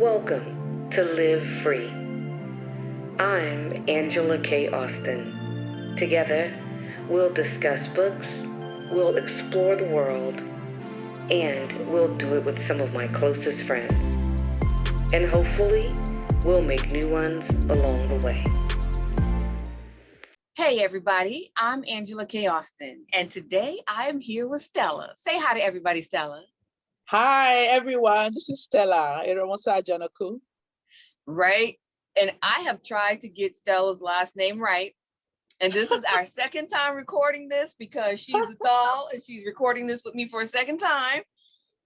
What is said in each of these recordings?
Welcome to Live Free. I'm Angela K. Austin. Together, we'll discuss books, we'll explore the world, and we'll do it with some of my closest friends. And hopefully, we'll make new ones along the way. Hey everybody, I'm Angela K. Austin, and today I am here with Stella. Say hi to everybody, Stella. Hi everyone, this is Stella Eromonsere-Ajanaku. Right, and I have tried to get Stella's last name right, and this is our second time recording this because she's a doll and she's recording this with me for a second time.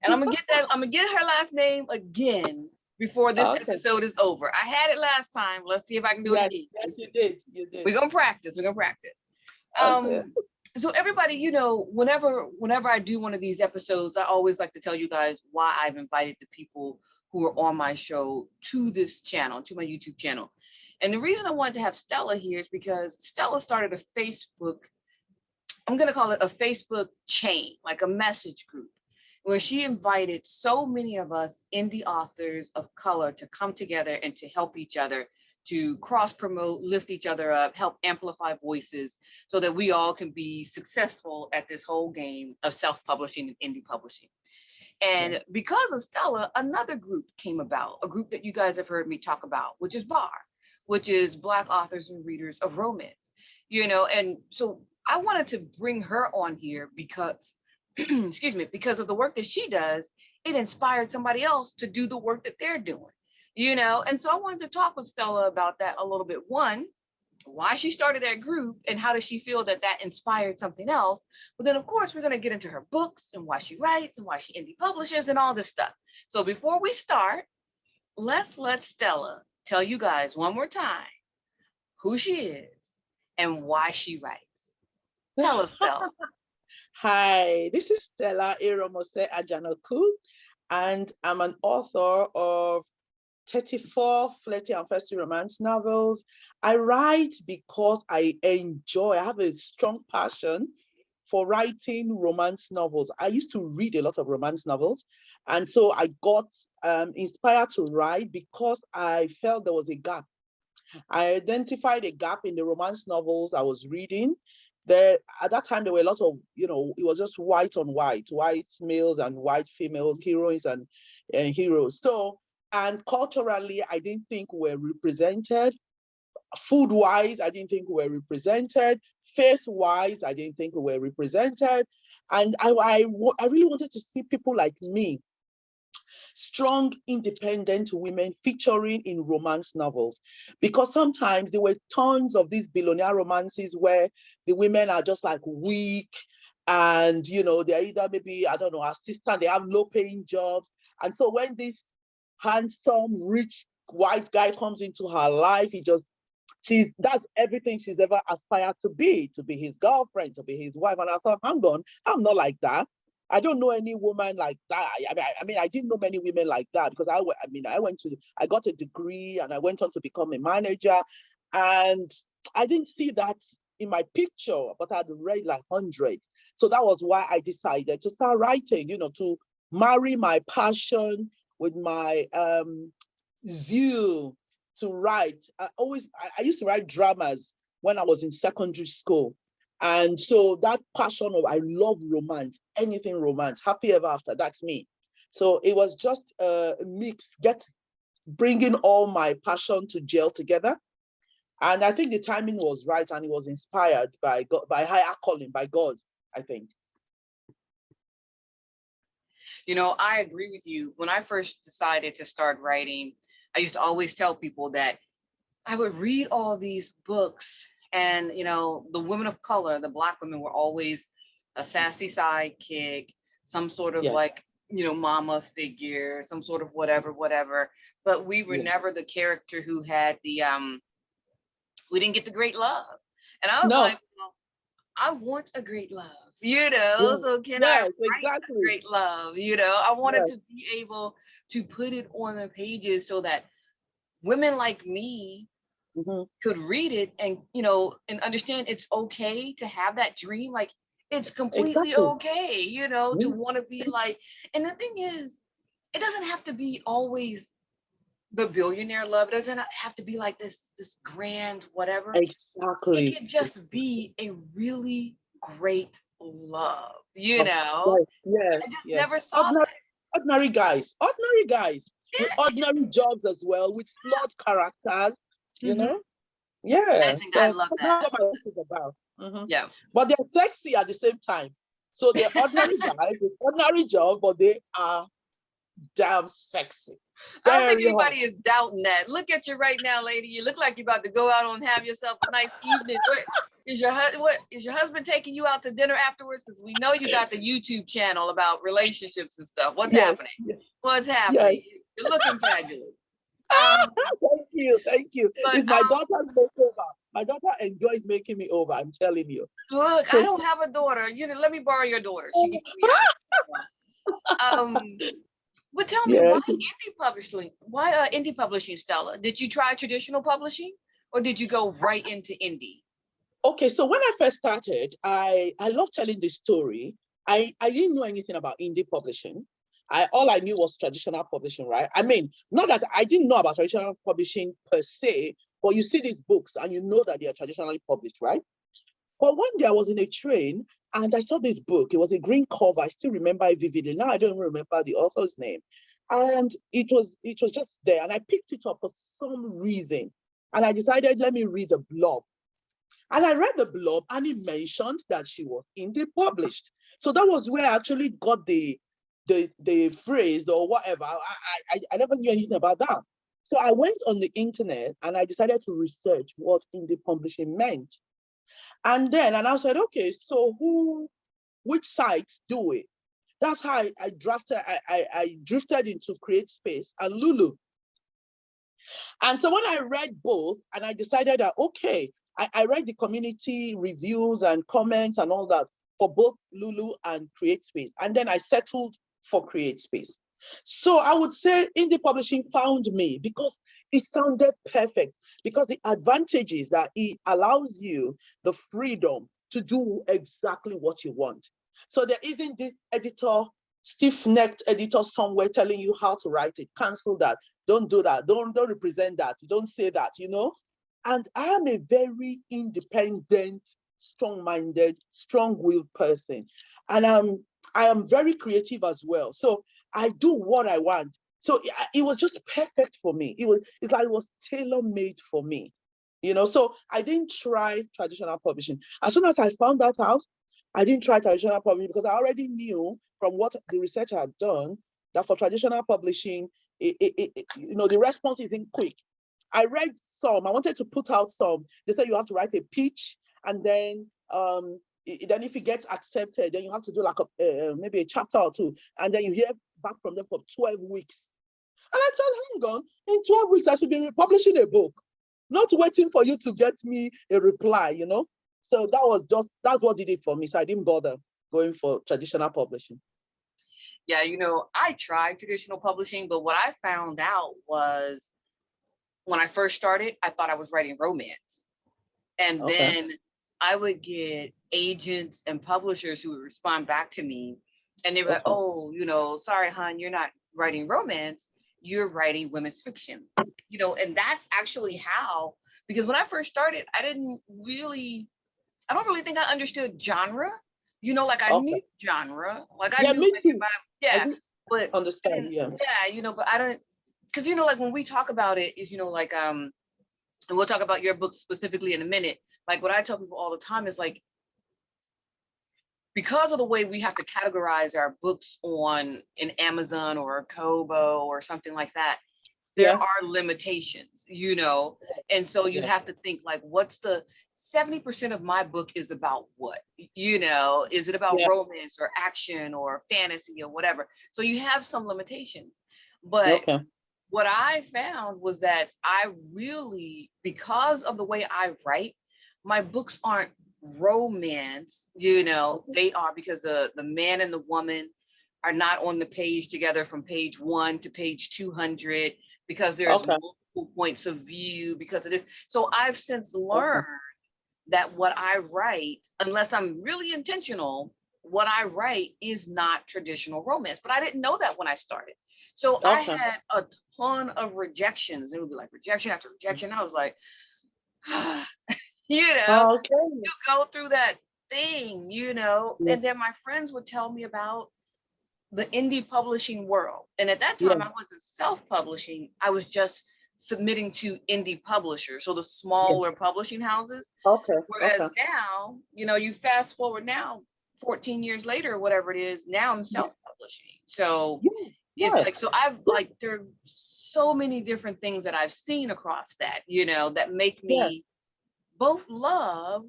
And I'm gonna get her last name again before this episode is over. I had it last time. Let's see if I can do it again. Yes, you did. We're gonna practice. Okay. So everybody, you know, whenever I do one of these episodes, I always like to tell you guys why I've invited the people who are on my show to this channel, to my YouTube channel. And the reason I wanted to have Stella here is because Stella started a Facebook, I'm gonna call it a Facebook chain, like a message group, where she invited so many of us indie authors of color to come together and to help each other, to cross-promote, lift each other up, help amplify voices so that we all can be successful at this whole game of self-publishing and indie publishing. And because of Stella, another group came about, a group that you guys have heard me talk about, which is BAR, which is Black Authors and Readers of Romance. You know, and so I wanted to bring her on here because excuse me, because of the work that she does, it inspired somebody else to do the work that they're doing, you know? And so I wanted to talk with Stella about that a little bit. One, why she started that group and how does she feel that that inspired something else? But then of course, we're gonna get into her books and why she writes and why she indie publishes and all this stuff. So before we start, let's let Stella tell you guys one more time who she is and why she writes. Tell us, Stella. Hi, this is Stella Eromonsere-Ajanaku, and I'm an author of 34 Flirty and Feisty Romance Novels. I write because I have a strong passion for writing romance novels. I used to read a lot of romance novels, and so I got inspired to write because I felt there was a gap. I identified a gap in the romance novels I was reading. At that time, there were a lot of, it was just white on white males and white females, heroines and heroes. So, and culturally, I didn't think we were represented. Food-wise, I didn't think we were represented. Faith-wise, I didn't think we were represented. And I really wanted to see people like me, strong, independent women featuring in romance novels, because sometimes there were tons of these billionaire romances where the women are just like weak and, they're either maybe, I don't know, assistant, they have low paying jobs. And so when this handsome, rich white guy comes into her life, that's everything she's ever aspired to be his girlfriend, to be his wife. And I thought, hang on, I'm not like that. I don't know any woman like that. I didn't know many women like that because I got a degree and I went on to become a manager, and I didn't see that in my picture, but I'd read like hundreds. So that was why I decided to start writing, to marry my passion with my zeal to write. I used to write dramas when I was in secondary school. And so that passion I love romance, anything romance, happy ever after, that's me. So it was just a mix, bringing all my passion to gel together. And I think the timing was right, and it was inspired by God, by higher calling, by God, I think. I agree with you. When I first decided to start writing, I used to always tell people that I would read all these books and, the women of color, the Black women, were always a sassy sidekick, some sort of mama figure, some sort of whatever. But we were never the character who had we didn't get the great love. And I was like, I want a great love, so can I write a great love? I wanted to be able to put it on the pages so that women like me could read it and, and understand it's okay to have that dream. Like, it's completely okay, to want to be like, and the thing is, it doesn't have to be always the billionaire love. It doesn't have to be like this grand whatever. Exactly. It can just be a really great love, you know. Yes, I just yes. never saw that. Ordinary guys with ordinary jobs as well, with flawed characters, you know. Yeah, I think I so love that. that's what my book is about. Yeah. But they're sexy at the same time. So they're ordinary guys with ordinary job, but they are damn sexy. I don't think Very hot. anybody is doubting that. Look at you right now, lady. You look like you're about to go out and have yourself a nice evening. Is your husband taking you out to dinner afterwards? Because we know you got the YouTube channel about relationships and stuff. What's happening? Yes. What's happening? Yes. You're looking fabulous. Thank you. But, It's my daughter's makeover. My daughter enjoys making me over, I'm telling you. Look, I don't have a daughter. Let me borrow your daughter. She gets me out. But tell me, why indie publishing? Why indie publishing, Stella? Did you try traditional publishing, or did you go right into indie? Okay, so when I first started, I love telling this story. I didn't know anything about indie publishing. All I knew was traditional publishing, right? I mean, not that I didn't know about traditional publishing per se, but you see these books and you know that they are traditionally published, right? But one day I was in a train and I saw this book. It was a green cover. I still remember it vividly. Now I don't even remember the author's name. And it was just there. And I picked it up for some reason. And I decided, let me read the blurb. And I read the blurb and it mentioned that she was indie published. So that was where I actually got the phrase or whatever. I never knew anything about that. So I went on the internet and I decided to research what indie publishing meant. And I said, okay, so which sites do it? That's how I drifted into Create Space and Lulu. And so when I read both, and I decided that, okay, I read the community reviews and comments and all that for both Lulu and Create Space. And then I settled for Create Space. So I would say indie publishing found me because it sounded perfect, because the advantages that it allows you the freedom to do exactly what you want. So there isn't this editor, stiff-necked editor somewhere telling you how to write it. Cancel that. Don't do that. Don't represent that. Don't say that, you know? And I am a very independent, strong-minded, strong-willed person. And I am very creative as well. So I do what I want. So it was just perfect for me. It's like it was tailor-made for me, you know? So I didn't try traditional publishing. As soon as I found that out, I didn't try traditional publishing because I already knew from what the research I had done that for traditional publishing, the response isn't quick. I read some, I wanted to put out some. They said you have to write a pitch, and then if it gets accepted, then you have to do like maybe a chapter or two, and then you hear back from them for 12 weeks. And I said, hang on, in 12 weeks, I should be publishing a book, not waiting for you to get me a reply, you know? So that's what did it for me. So I didn't bother going for traditional publishing. Yeah, I tried traditional publishing, but what I found out was when I first started, I thought I was writing romance. And then I would get agents and publishers who would respond back to me and they were like, oh, sorry, hon, you're not writing romance, you're writing women's fiction. And that's actually how, because when I first started, I don't really think I understood genre. I knew genre. Like I knew, me too. But understand, but I don't, because like when we talk about it is, and we'll talk about your book specifically in a minute. Like what I tell people all the time is like, because of the way we have to categorize our books in Amazon or Kobo or something like that, there are limitations, and so you have to think like, what's the 70% of my book is about what, is it about romance or action or fantasy or whatever? So you have some limitations, but what I found was that I really, because of the way I write, my books aren't romance, they are because the man and the woman are not on the page together from page 1 to page 200 because there's multiple points of view because of this. So I've since learned that what I write, unless I'm really intentional, what I write is not traditional romance. But I didn't know that when I started. So I Okay. had a ton of rejections. It would be like rejection after rejection. I was like, you know, Okay. you go through that thing, you know, Yeah. and then my friends would tell me about the indie publishing world. And at that Yeah. time, I wasn't self-publishing. I was just submitting to indie publishers, so the Yeah. smaller publishing houses. Okay. Whereas Okay. now, you know, you fast forward now, 14 years later, whatever it is, now I'm Yeah. self-publishing. So Yeah. it's Yeah. like, so I've like, there are so many different things that I've seen across that, you know, that make Yeah. me both love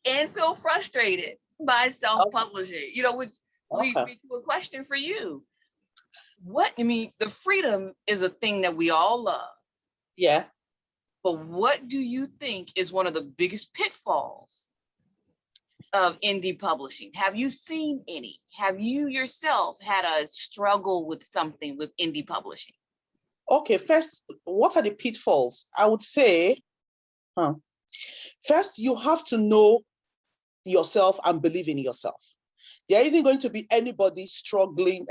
and feel frustrated by self-publishing, you know, which leads Okay. me to a question for you. What, I mean, the freedom is a thing that we all love, Yeah. but what do you think is one of the biggest pitfalls of indie publishing? Have you seen any? Have you yourself had a struggle with something with indie publishing? Okay. First, what are the pitfalls? I would say, first, you have to know yourself and believe in yourself. There isn't going to be anybody struggling,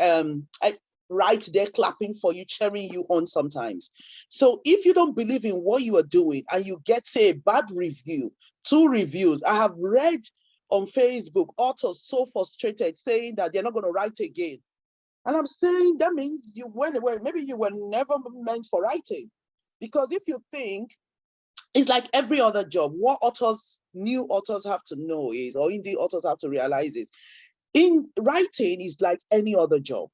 right there clapping for you, cheering you on sometimes. So if you don't believe in what you are doing and you get, say, a bad review, 2 reviews, I have read on Facebook authors so frustrated saying that they're not going to write again. And I'm saying that means you went away. Maybe you were never meant for writing. Because if you think, it's like every other job, what new authors have to know is, or indie authors have to realize is, in writing is like any other job.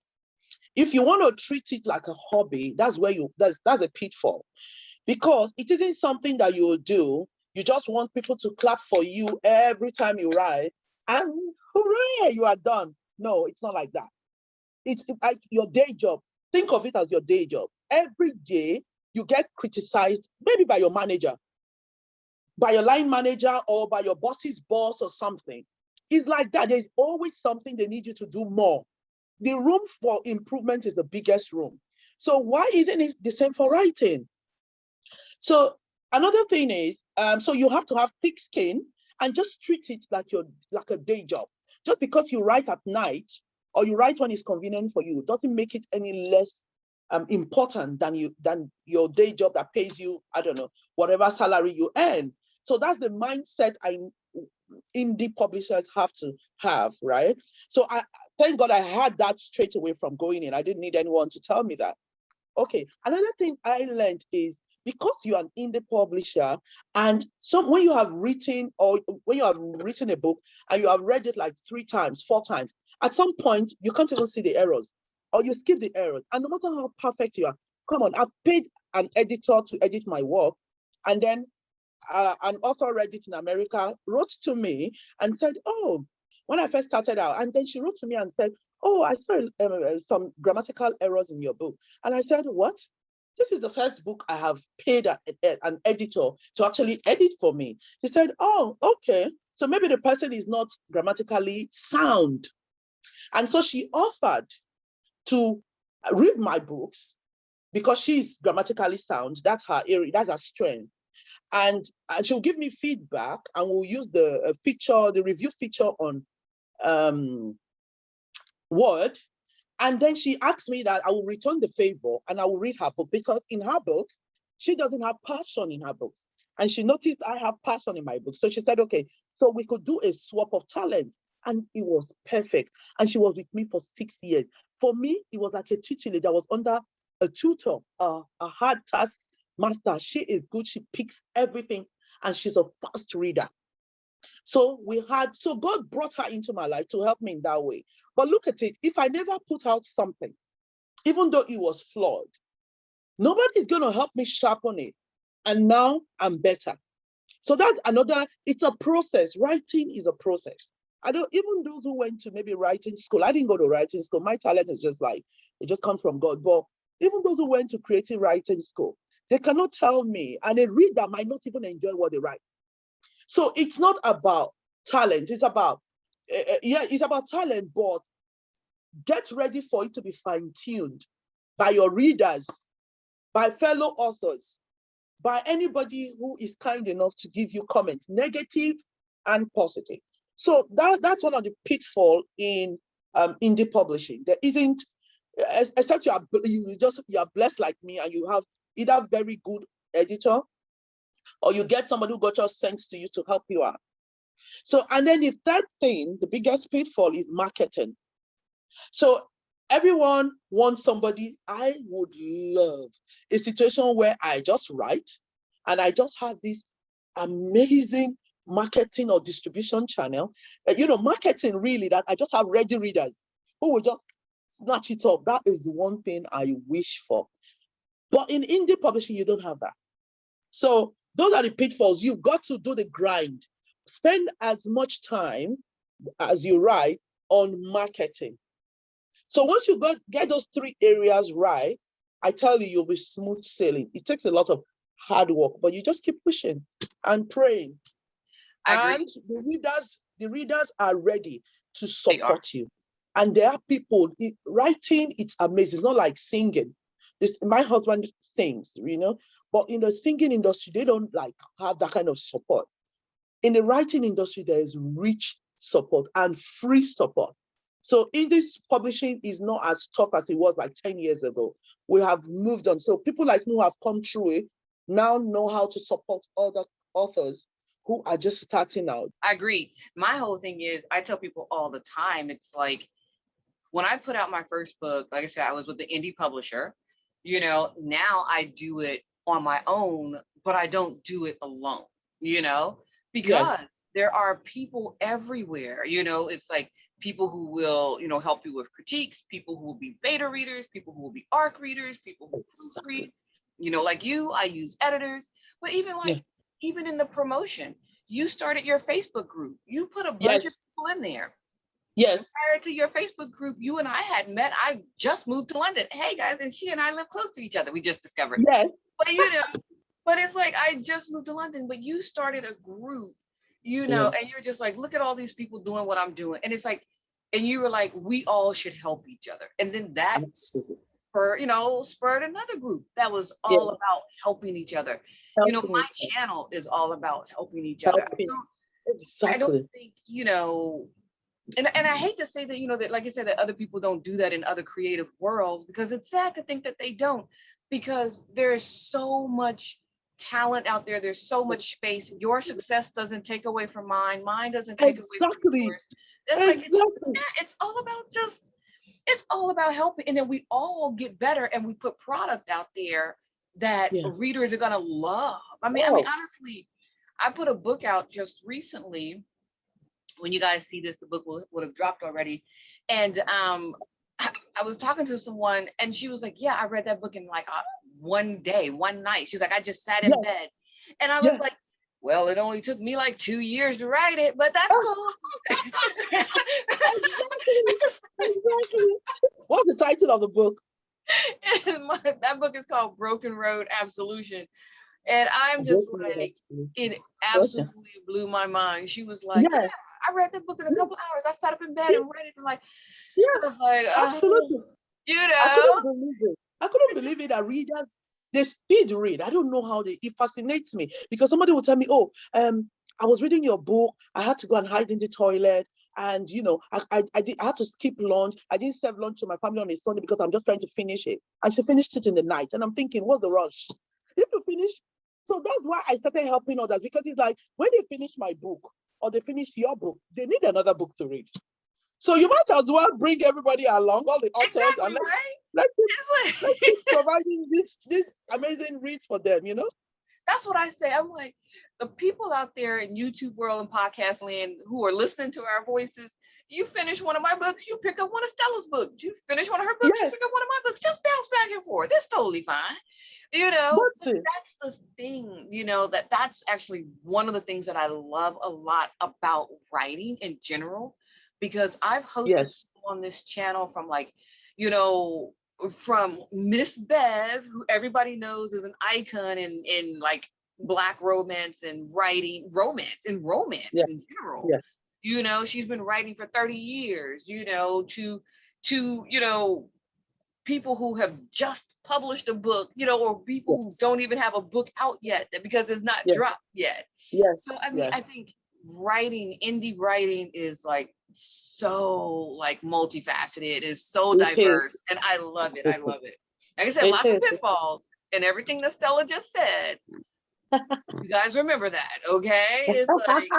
If you want to treat it like a hobby, that's a pitfall, because it isn't something that you will do. You just want people to clap for you every time you write, and hooray, you are done. No, it's not like that. It's like your day job. Think of it as your day job. Every day you get criticized, maybe by your manager, by your line manager, or by your boss's boss or something. It's like that. There's always something they need you to do more. The room for improvement is the biggest room. So why isn't it the same for writing? So another thing is, so you have to have thick skin and just treat it like a day job. Just because you write at night or you write when it's convenient for you doesn't make it any less important than your day job that pays you, I don't know, whatever salary you earn. So that's the mindset indie publishers have to have, right? So I thank God I had that straight away from going in. I didn't need anyone to tell me that. Okay, another thing I learned is, because you're an indie publisher, and when you have written a book and you have read it like 3 times, 4 times, at some point you can't even see the errors, or you skip the errors. And no matter how perfect you are, come on, I've paid an editor to edit my work, and then an author read it in America, wrote to me and said, oh, when I first started out, and then she wrote to me and said, oh, I saw some grammatical errors in your book. And I said, what? This is the first book I have paid an editor to actually edit for me. She said, oh, okay. So maybe the person is not grammatically sound. And so she offered to read my books because she's grammatically sound. That's her area, that's her strength. And she'll give me feedback, and we'll use the review feature on Word. And then she asked me that I will return the favor and I will read her book, because in her books, she doesn't have passion in her books. And she noticed I have passion in my book. So she said, okay, so we could do a swap of talent. And it was perfect. And she was with me for 6 years. For me, it was like a teacher that was under a tutor, a hard task master. She is good. She picks everything, and she's a fast reader. So God brought her into my life to help me in that way. But look at it, if I never put out something, even though it was flawed, nobody's going to help me sharpen it. And now I'm better. So that's it's a process. Writing is a process. Even those who went to maybe writing school, I didn't go to writing school. My talent is just like, it just comes from God. But even those who went to creative writing school, they cannot tell me, and a reader might not even enjoy what they write. So it's not about talent. It's about, it's about talent, but get ready for it to be fine-tuned by your readers, by fellow authors, by anybody who is kind enough to give you comments, negative and positive. So that's one of the pitfalls in indie publishing. There isn't except you are blessed like me and you have either very good editor or you get somebody who got just sent to you to help you out. So, and then the third thing, the biggest pitfall is marketing. So everyone wants somebody. I would love a situation where I just write and I just have this amazing marketing or distribution channel. Marketing really that I just have ready readers who will just snatch it up. That is the one thing I wish for. But in indie publishing, you don't have that. So those are the pitfalls. You've got to do the grind. Spend as much time as you write on marketing. So once you get those three areas right, I tell you, you'll be smooth sailing. It takes a lot of hard work, but you just keep pushing and praying. And the readers are ready to support you. And there are people, writing, it's amazing. It's not like singing. My husband sings, but in the singing industry, they don't have that kind of support. In the writing industry, there is rich support and free support. So English publishing is not as tough as it was like 10 years ago. We have moved on. So people like me who have come through it now know how to support other authors who are just starting out. I agree. My whole thing is, I tell people all the time, it's like, when I put out my first book, like I said, I was with the indie publisher. Now I do it on my own, but I don't do it alone, because there are people everywhere. It's like people who will, help you with critiques, people who will be beta readers, people who will be ARC readers, people who read, like you, I use editors, but even in the promotion, you started your Facebook group. You put a bunch of people in there. Yes. Prior to your Facebook group, you and I hadn't met. I just moved to London. Hey guys, and she and I live close to each other. We just discovered. Yes. But but it's like, I just moved to London, but you started a group, and you're just like, look at all these people doing what I'm doing. And it's like, and you were like, we all should help each other. And then that spurred another group that was all about helping each other. My channel is all about helping each other. Exactly. I don't think, and I hate to say that, that, like you said, that other people don't do that in other creative worlds, because it's sad to think that they don't, because there's so much talent out there. There's so much space. Your success doesn't take away from mine. Mine doesn't take away from yours. It's all about helping. And then we all get better and we put product out there that readers are going to love. I mean, honestly, I put a book out just recently. When you guys see this, the book would have dropped already. And I was talking to someone and she was like, yeah, I read that book in like one day, one night. She's like, I just sat in bed. And I was like, well, it only took me like 2 years to write it, but that's cool. Exactly. What's the title of the book? That book is called Broken Road Absolution. And I'm just like, it absolutely blew my mind. She was like, yeah, I read that book in a couple hours. I sat up in bed and read it. And like, I was like, absolutely. I couldn't believe it that readers, they speed read. I don't know how it fascinates me, because somebody will tell me, I was reading your book. I had to go and hide in the toilet. And, I had to skip lunch. I didn't serve lunch to my family on a Sunday because I'm just trying to finish it. And she finished it in the night. And I'm thinking, what's the rush? If you finish. So that's why I started helping others, because it's like, when they finish my book or they finish your book, they need another book to read. So you might as well bring everybody along, all the authors, and let's keep providing this amazing read for them, That's what I say. I'm like, the people out there in YouTube world and podcast land who are listening to our voices, you finish one of my books, you pick up one of Stella's books. You finish one of her books, you pick up one of my books. Just bounce back and forth. It's totally fine. That's the thing, that's actually one of the things that I love a lot about writing in general, because I've hosted on this channel from like, from Miss Bev, who everybody knows is an icon in like Black romance and writing romance in general. She's been writing for 30 years, to people who have just published a book, or people who don't even have a book out yet because it's not dropped yet. So I mean, I think indie writing is like so like multifaceted. It's so It is. diverse, and I love it. It I love is. it. Like I said, It lots of is. pitfalls, and everything that Stella just said. You guys remember that, okay? It's like,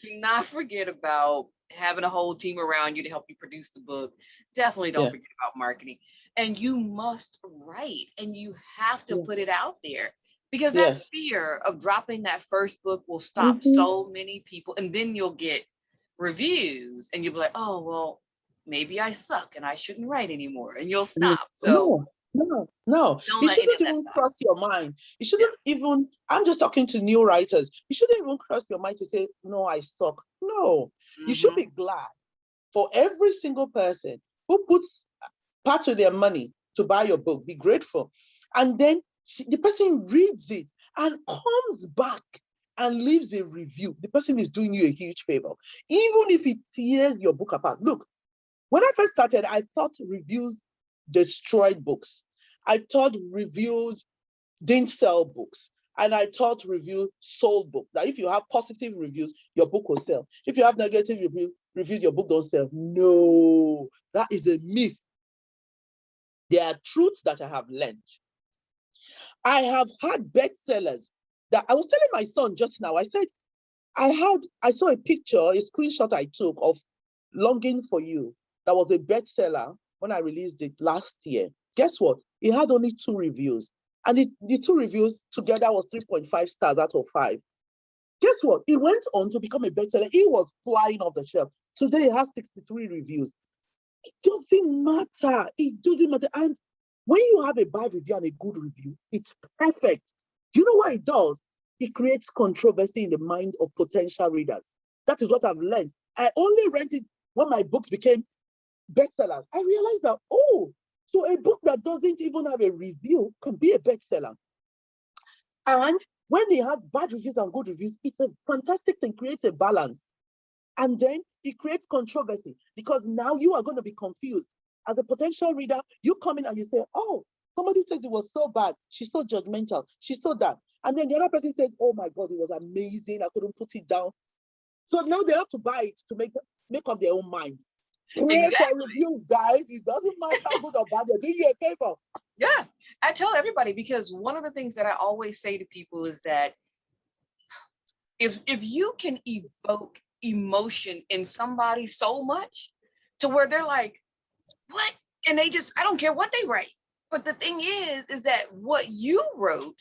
do not forget about having a whole team around you to help you produce the book. Definitely don't Yeah. forget about marketing. And you must write, and you have to Yeah. put it out there, because that Yes. fear of dropping that first book will stop so many people. And then you'll get reviews and you'll be like, oh, well, maybe I suck and I shouldn't write anymore. And you'll stop. So No. don't It let any shouldn't of that even stop. cross your mind. It shouldn't even, I'm just talking to new writers. It shouldn't even cross your mind to say, no, I suck. No, you should be glad for every single person who puts part of their money to buy your book. Be grateful. And then the person reads it and comes back and leaves a review. The person is doing you a huge favor. Even if it tears your book apart. Look, when I first started, I thought reviews destroyed books. I thought reviews didn't sell books. And I thought reviews sold books. That if you have positive reviews, your book will sell. If you have negative reviews, your book don't sell. No, that is a myth. There are truths that I have learned. I have had bestsellers that I was telling my son just now. I said, I saw a picture, a screenshot I took of Longing for You. That was a bestseller when I released it last year. Guess what? It had only 2 reviews. And the 2 reviews together was 3.5 stars out of 5. Guess what? It went on to become a bestseller. It was flying off the shelf. Today it has 63 reviews. It doesn't matter. It doesn't matter. And when you have a bad review and a good review, it's perfect. Do you know what it does? It creates controversy in the mind of potential readers. That is what I've learned. I only read it when my books became bestsellers. I realized that, oh, so a book that doesn't even have a review can be a bestseller. And when it has bad reviews and good reviews, it's a fantastic thing, creates a balance. And then it creates controversy because now you are going to be confused. As a potential reader, you come in and you say, oh, somebody says it was so bad. She's so judgmental. She's so that. And then the other person says, oh my God, it was amazing. I couldn't put it down. So now they have to buy it to make up their own mind. Pray for reviews, guys. It doesn't matter how good or bad. They're doing you a favor. Yeah, I tell everybody, because one of the things that I always say to people is that if you can evoke emotion in somebody so much to where they're like, what? And they just, I don't care what they write. But the thing is that what you wrote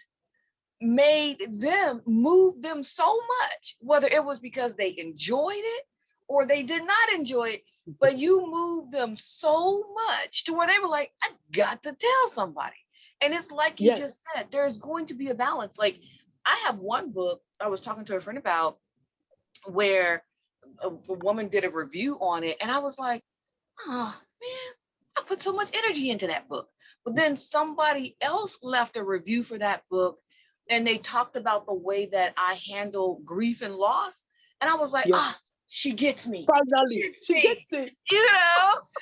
made them, move them so much, whether it was because they enjoyed it or they did not enjoy it, but you moved them so much to where they were like, I got to tell somebody. And it's like you just said, there's going to be a balance. Like I have one book I was talking to a friend about where a woman did a review on it, and I was like, oh man, I put so much energy into that book. But then somebody else left a review for that book, and they talked about the way that I handle grief and loss. And I was like, she gets me. Finally, she gets it. You know,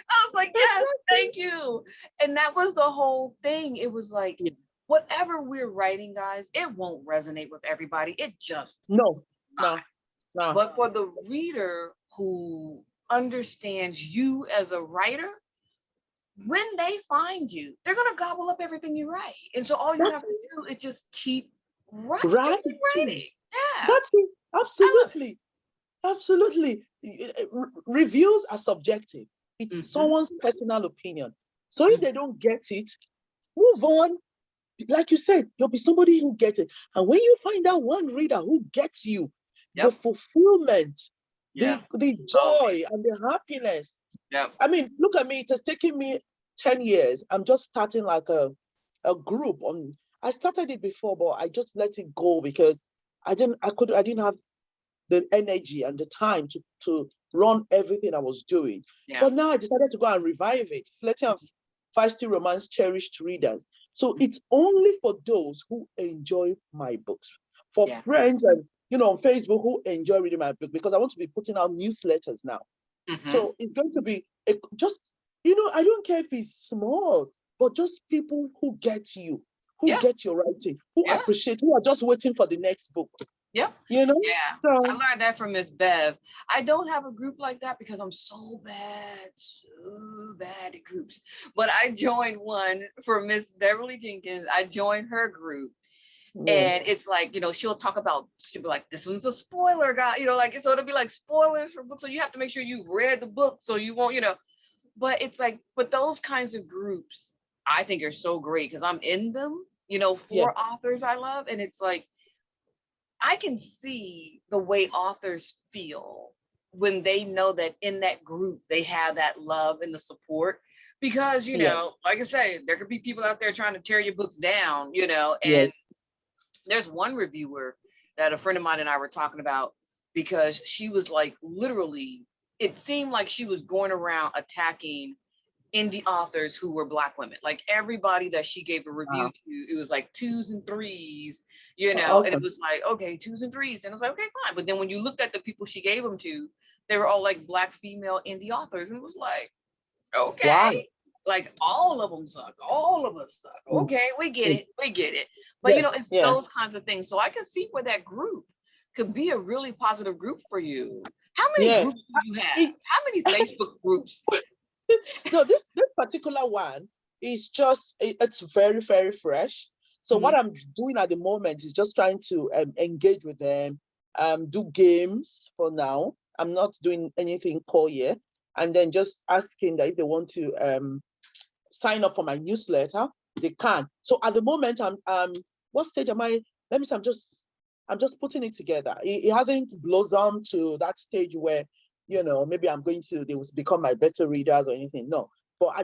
I was like, yes, thank you. And that was the whole thing. It was like, whatever we're writing, guys, it won't resonate with everybody. It just no. But for the reader who understands you as a writer, when they find you, they're going to gobble up everything you write. And so all you have to do is just keep writing. Yeah. That's it. Absolutely. Absolutely. Reviews are subjective. It's someone's personal opinion. So if they don't get it, move on. Like you said, there'll be somebody who gets it. And when you find out one reader who gets you, the fulfillment, the joy and the happiness. I mean, look at me. It has taken me 10 years. I'm just starting like a group on. I started it before, but I just let it go because I didn't have the energy and the time to run everything I was doing. But now I decided to go and revive it. Flirty Feisty Romance cherished readers. So it's only for those who enjoy my books, for friends and on Facebook who enjoy reading my book, because I want to be putting out newsletters now. So it's going to be just I don't care if it's small, but just people who get you, who get your writing, who appreciate, who are just waiting for the next book. Yep. you know? Yeah. So I learned that from Miss Bev. I don't have a group like that because I'm so bad at groups. But I joined one for Miss Beverly Jenkins. I joined her group. yeah, And it's like, she'll talk about, she'll be like, this one's a spoiler guy, like, so it'll be like spoilers for books. So you have to make sure you've read the book so you won't, but it's like, but those kinds of groups I think are so great because I'm in them, yeah, for authors I love. And it's like, I can see the way authors feel when they know that in that group they have that love and the support. Because, yes, like I say, there could be people out there trying to tear your books down, and yes, there's one reviewer that a friend of mine and I were talking about because she was like, literally, it seemed like she was going around attacking indie authors who were Black women. Like everybody that she gave a review to, it was like 2s and 3s, and okay, it was like, okay, 2s and 3s. And I was like, okay, fine. But then when you looked at the people she gave them to, they were all like Black female indie authors. And it was like, wow, okay, like all of them suck. All of us suck. mm, Okay, we get mm, it. We get it. But yeah, it's yeah, those kinds of things. So I can see where that group could be a really positive group for you. How many yeah. groups do you have? It, How many Facebook groups? no, this particular one is just it's very, very fresh. So what Mhm. I'm doing at the moment is just trying to engage with them, do games for now. I'm not doing anything core yet, and then just asking that if they want to sign up for my newsletter, they can. So at the moment, what stage am I? Let me see. I'm just putting it together. It hasn't blossomed to that stage where, maybe they will become my better readers or anything. No, but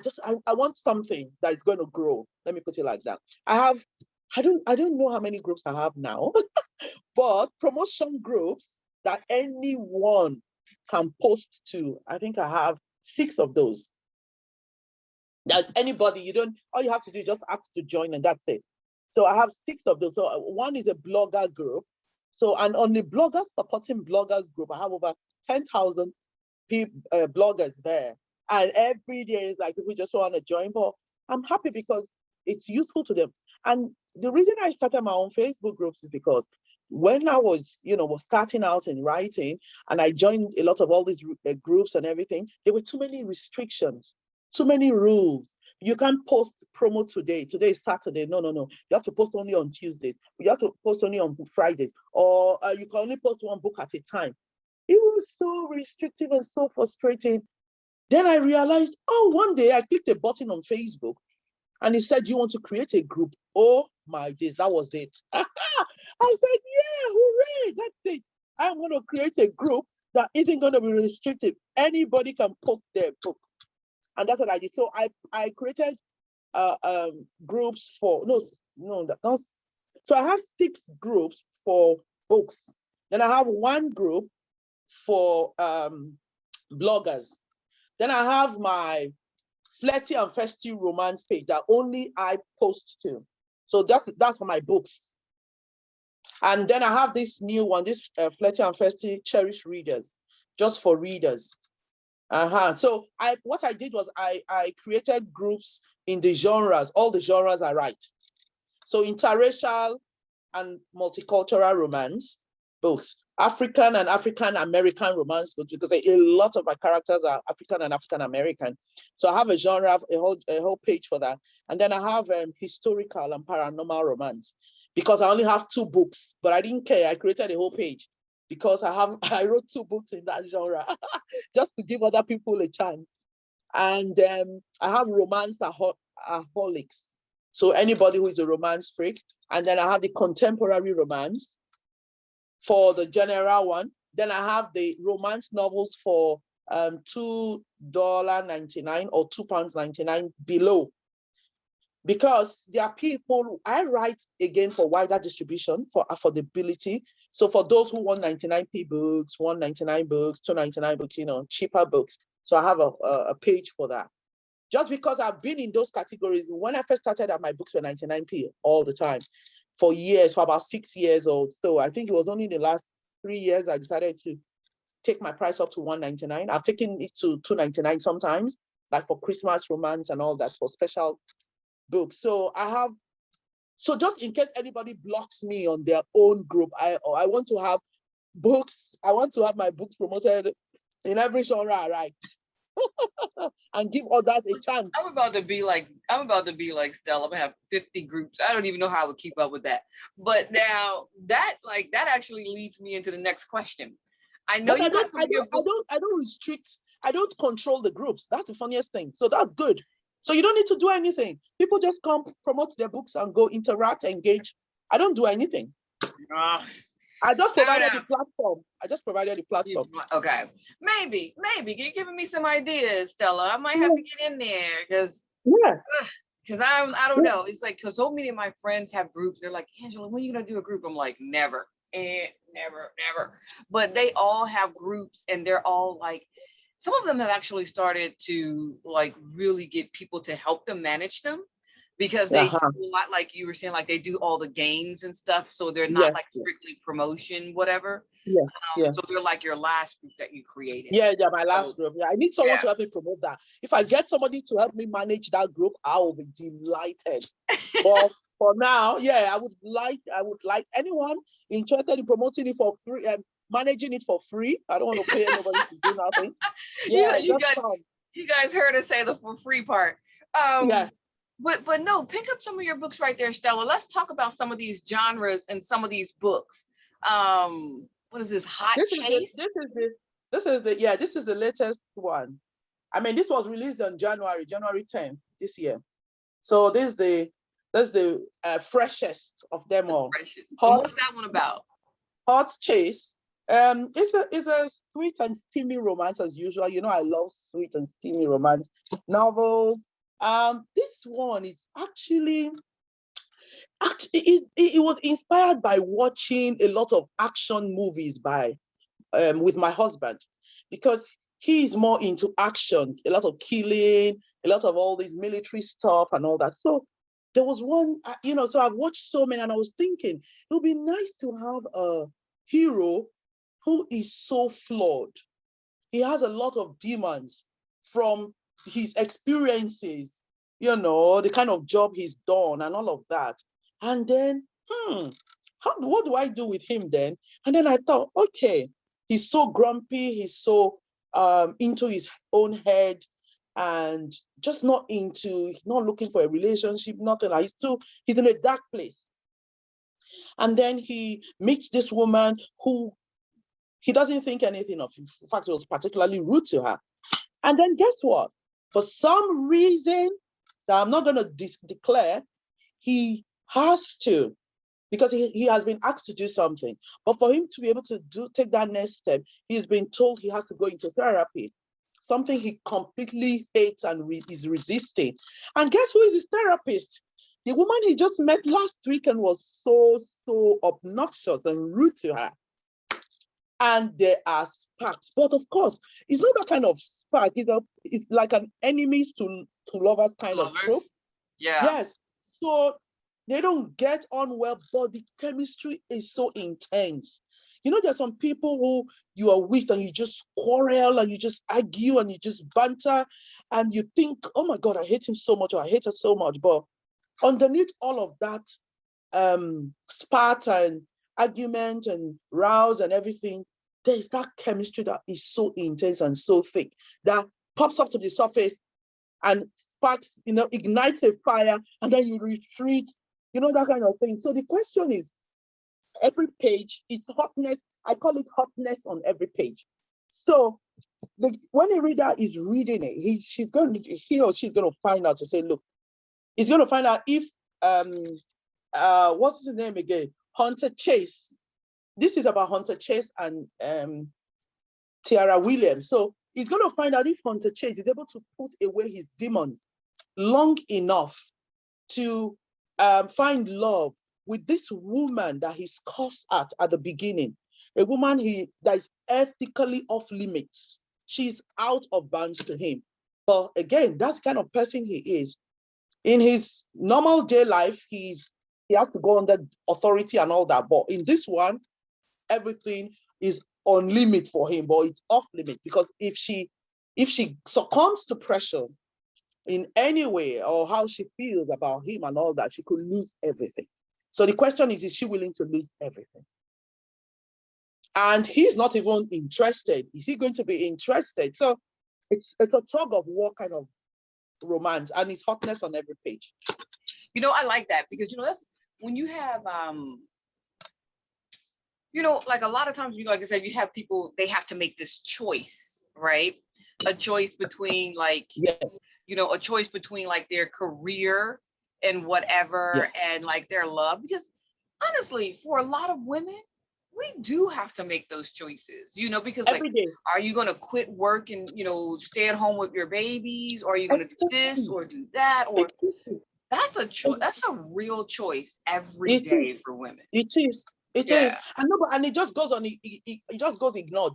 I want something that is going to grow. Let me put it like that. I don't know how many groups I have now, but promotion groups that anyone can post to. I think I have 6 of those. That anybody, all you have to do is just ask to join and that's it. So I have 6 of those. So one is a blogger group. So, and on the bloggers supporting bloggers group, I have over 10,000 bloggers there. And every day is like people just want to join. But I'm happy because it's useful to them. And the reason I started my own Facebook groups is because when I was starting out in writing and I joined a lot of all these groups and everything, there were too many restrictions, too many rules. You can't post promo today. Today is Saturday. No, no, no. You have to post only on Tuesdays. You have to post only on Fridays. Or you can only post one book at a time. It was so restrictive and so frustrating. Then I realized, one day I clicked a button on Facebook and it said, you want to create a group? Oh my days, that was it. I said, yeah, hooray, that's it. I'm going to create a group that isn't going to be restrictive. Anybody can post their book. And that's what I did. So I created groups for, that's, so I have 6 groups for books. Then I have one group for bloggers. Then I have my Flirty and Feisty Romance page that only I post to. So that's for my books. And then I have this new one, this Flirty and Feisty Cherish Readers, just for readers. So what I did was I created groups in the genres, all the genres I write. So interracial and multicultural romance books, African and African American romance books, because a lot of my characters are African and African American. So I have a genre, a whole page for that. And then I have historical and paranormal romance, because I only have 2 books, but I didn't care. I created a whole page because I wrote 2 books in that genre just to give other people a chance. And I have romance aholics. So anybody who is a romance freak. And then I have the contemporary romance for the general one. Then I have the romance novels for $2.99 or £2.99 below. Because there are people, I write again for wider distribution, for affordability. So for those who want 99p books, 199 books, 299 books, cheaper books. So I have a page for that. Just because I've been in those categories. When I first started out, my books were 99p all the time for years, for about 6 years old. So I think it was only in the last 3 years I decided to take my price up to 199. I've taken it to 299 sometimes, like for Christmas romance and all that, for special books. So I have So just in case anybody blocks me on their own group, I want to have books. I want to have my books promoted in every genre I write. And give others a chance. I'm about to be like Stella. I'm gonna have 50 groups. I don't even know how I would keep up with that. But now that actually leads me into the next question. I know But you got some of your books. I don't restrict, I don't control the groups. That's the funniest thing. So that's good. So you don't need to do anything. People just come, promote their books and go interact, engage. I don't do anything. I just provided the platform. Okay. Maybe. You're giving me some ideas, Stella. I might have to get in there because I don't know. It's like, because so many of my friends have groups. They're like, Angela, when are you going to do a group? I'm like, never. Never. But they all have groups, and they're all like, some of them have actually started to like really get people to help them manage them, because they do a lot, like you were saying, like they do all the games and stuff, so they're not like strictly promotion, whatever. So they're like your last group that you created. My last group. I need someone to help me promote that. If I get somebody to help me manage that group, I will be delighted. But for now, I would like anyone interested in promoting it for free, managing it for free. I don't want to pay anybody to do nothing. You guys heard us say the for free part. But no, pick up some of your books right there, Stella. Let's talk about some of these genres and some of these books. What is this? Chase? This is the latest one. I mean, this was released on January 10th this year. So that's the freshest of them all. What's that one about? Hot Chase. It's a sweet and steamy romance as usual. You know, I love sweet and steamy romance novels. This one is actually it was inspired by watching a lot of action movies with my husband, because he is more into action, a lot of killing, a lot of all this military stuff and all that. So there was one, so I've watched so many, and I was thinking it would be nice to have a hero who is so flawed. He has a lot of demons from his experiences, the kind of job he's done and all of that. And then, what do I do with him then? And then I thought, okay, he's so grumpy, he's so into his own head, and just not looking for a relationship, nothing. He's in a dark place. And then he meets this woman who he doesn't think anything of. In fact, he was particularly rude to her. And then guess what? For some reason that I'm not going to declare, he has to, because he has been asked to do something. But for him to be able to take that next step, he's been told he has to go into therapy, something he completely hates and is resisting. And guess who is his therapist? The woman he just met last week and was so obnoxious and rude to her. And there are sparks. But of course, it's not that kind of spark. It's like an enemies to lovers kind of trope. Yeah. Yes. So they don't get on well, but the chemistry is so intense. There's some people who you are with and you just quarrel and you just argue and you just banter and you think, oh my God, I hate him so much or I hate her so much. But underneath all of that spat and argument and rows and everything, there's that chemistry that is so intense and so thick that pops up to the surface and sparks, ignites a fire, and then you retreat, that kind of thing. So the question is, every page is hotness. I call it hotness on every page. So when a reader is reading it, he or she's going to find out to say, look, he's going to find out if, what's his name again? Hunter Chase. This is about Hunter Chase and Tiara Williams. So he's going to find out if Hunter Chase is able to put away his demons long enough to find love with this woman that he's cursed at the beginning, a woman that is ethically off limits. She's out of bounds to him. But again, that's the kind of person he is. In his normal day life, he has to go under authority and all that. But in this one, everything is on limit for him, but it's off limit, because if she succumbs to pressure in any way, or how she feels about him and all that, she could lose everything. So the question is she willing to lose everything? And he's not even interested. Is he going to be interested? So it's a tug of war kind of romance, and it's hotness on every page. You know, I like that because, you know, that's when you have, you know, like a lot of times, you know, like I said, you have people, they have to make this choice, right? A choice between like, Yes. you know, a choice between like their career and whatever, Yes. and like their love. Because honestly, for a lot of women, we do have to make those choices, you know, because Every like, day. are you going to quit work and, you know, stay at home with your babies? Or are you going to do this or do that? Or that's a choice. That's a real choice every It day is. for women. It is. It is. Yeah. And it just goes on. It just goes ignored.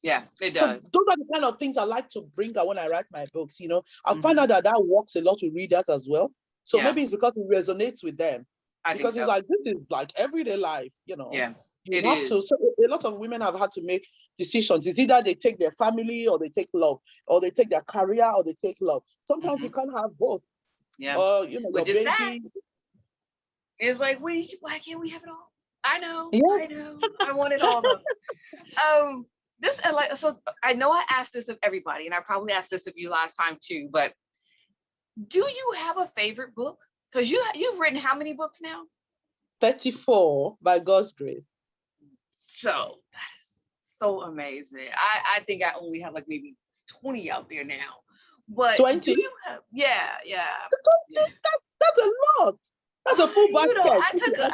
Yeah, it So does. those are the kind of things I like to bring out when I write my books. You know, I find Mhm. out that works a lot with readers as well. So Yeah. maybe it's because it resonates with them. I think Because it's so. like, this is like everyday life, you know. Yeah, You it have is. to. So a lot of women have had to make decisions. It's either they take their family or they take love, or they take their career or they take love. Sometimes you can't have both. Yeah. Or, you know, Which your is sad. babies. It's like, why can't we have it all? I know. Yes. I want it all though. This like, so I know I asked this of everybody, and I probably asked this of you last time too, but do you have a favorite book? Because you've written how many books now? 34 by God's grace. So that is so amazing. I think I only have like maybe 20 out there now. But 20? do you have, yeah. That's a lot. That's a full basket. You know,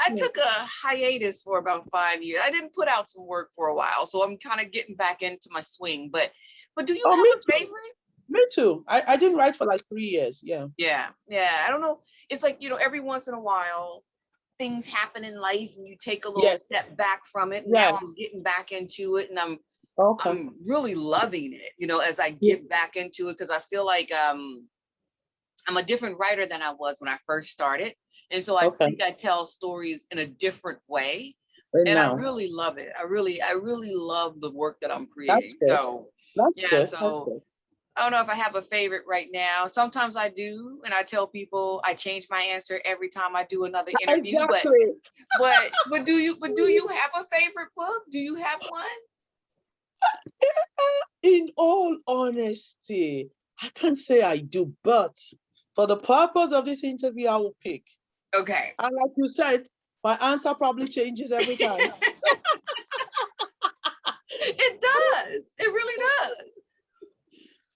I took a hiatus for about 5 years. I didn't put out some work for a while, so I'm kind of getting back into my swing. But do you have a favorite? Me too. I didn't write for like 3 years. Yeah. Yeah. I don't know. It's like, you know, every once in a while, things happen in life and you take a little step back from it. Now I'm getting back into it, and I'm really loving it, you know, as I get back into it, because I feel like I'm a different writer than I was when I first started. And so I think I tell stories in a different way. And I really love it. I really love the work that I'm creating. So so I don't know if I have a favorite right now. Sometimes I do, and I tell people I change my answer every time I do another interview. Exactly. But do you have a favorite book? Do you have one? In all honesty, I can't say I do, but for the purpose of this interview, I will pick. Okay. And like you said, my answer probably changes every time. It does. It really does.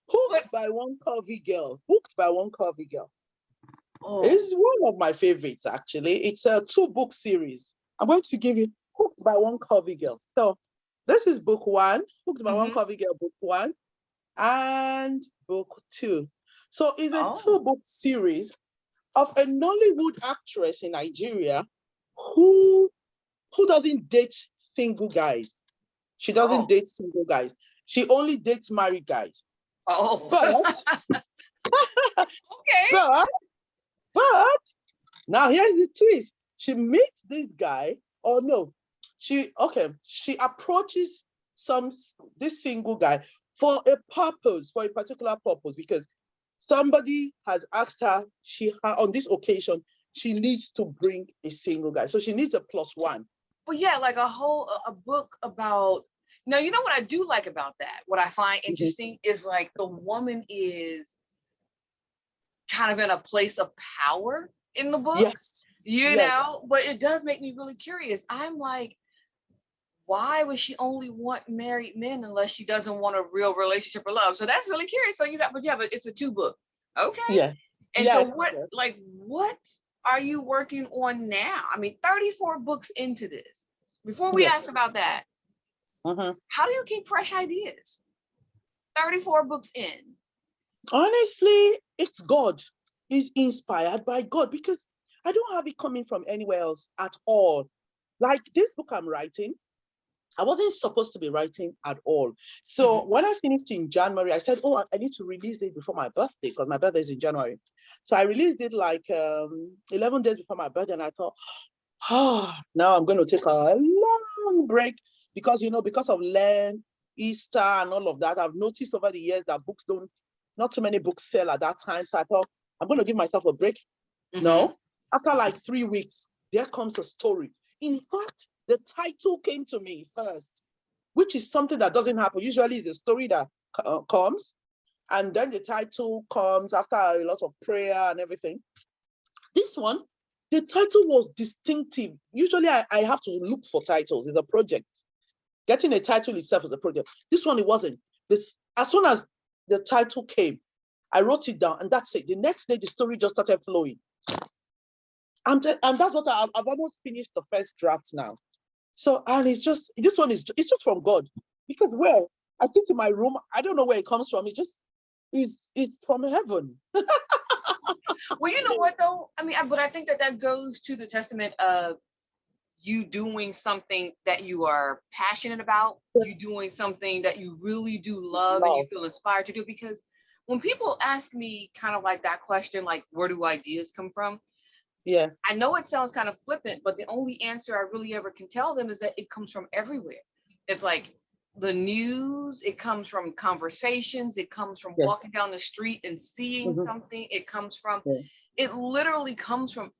Hooked by One Curvy Girl. Hooked by One Curvy Girl. Oh. It's one of my favorites, actually. It's a 2-book series. I'm going to give you Hooked by One Curvy Girl. So this is book 1, Hooked by One Curvy Girl, book 1, and book 2. So it's a 2-book series of a Nollywood actress in Nigeria who doesn't date single guys. She doesn't date single guys. She only dates married guys. But okay. But now here's the twist. She meets this guy, or no, she approaches this single guy for a particular purpose, because somebody has asked her, on this occasion, she needs to bring a single guy. So she needs a +1. But yeah, like a book about, now, you know what I do like about that? What I find interesting is like the woman is kind of in a place of power in the book. You know, but it does make me really curious. I'm like, why would she only want married men unless she doesn't want a real relationship or love? So that's really curious. So but it's a 2-book. Okay. Yeah. And so what are you working on now? I mean, 34 books into this. Before we ask about that, how do you keep fresh ideas? 34 books in. Honestly, it's God. It's inspired by God, because I don't have it coming from anywhere else at all. Like this book I'm writing, I wasn't supposed to be writing at all. So when I finished in January, I said, I need to release it before my birthday, because my birthday is in January. So I released it like 11 days before my birthday, and I thought, now I'm going to take a long break, because, because of Lent, Easter, and all of that. I've noticed over the years that not too many books sell at that time. So I thought, I'm going to give myself a break. No, after like 3 weeks, there comes a story. In fact, the title came to me first, which is something that doesn't happen. Usually the story that comes, and then the title comes after a lot of prayer and everything. This one, the title was distinctive. Usually I have to look for titles. It's a project. Getting a title itself is a project. This one, it wasn't. As soon as the title came, I wrote it down, and that's it. The next day, the story just started flowing. And that's what I've almost finished the first draft now. So, and it's just, this one it's just from God. Because, well, I sit in my room, I don't know where it comes from. It's from heaven. Well, you know what though? I mean, but I think that goes to the testament of you doing something that you are passionate about, you doing something that you really do love and you feel inspired to do. Because when people ask me kind of like that question, like, where do ideas come from? Yeah. I know it sounds kind of flippant, but the only answer I really ever can tell them is that it comes from everywhere. It's like the news, it comes from conversations, it comes from walking down the street and seeing something, it comes from, it literally comes from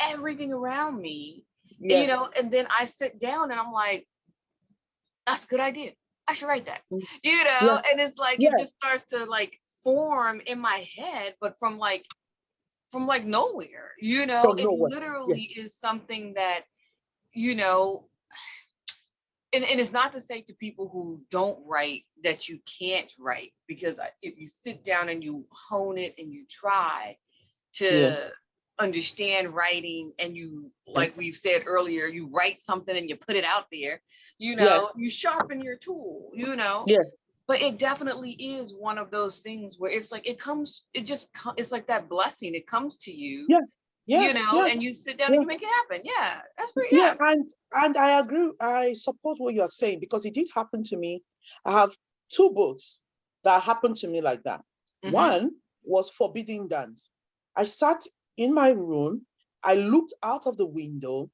everything around me. And, you know, and then I sit down and I'm like, that's a good idea. I should write that, you know, and it's like, it just starts to like form in my head, but from like nowhere, you know, it literally is something that, you know, and it's not to say to people who don't write that you can't write, because if you sit down and you hone it and you try to understand writing, and you, like we've said earlier, you write something and you put it out there, you know, you sharpen your tool, you know. But it definitely is one of those things where it's like it's like that blessing. It comes to you, you know, and you sit down and you make it happen. Yeah, that's pretty. And I agree. I support what you're saying, because it did happen to me. I have 2 books that happened to me like that. One was Forbidden Dance. I sat in my room. I looked out of the window.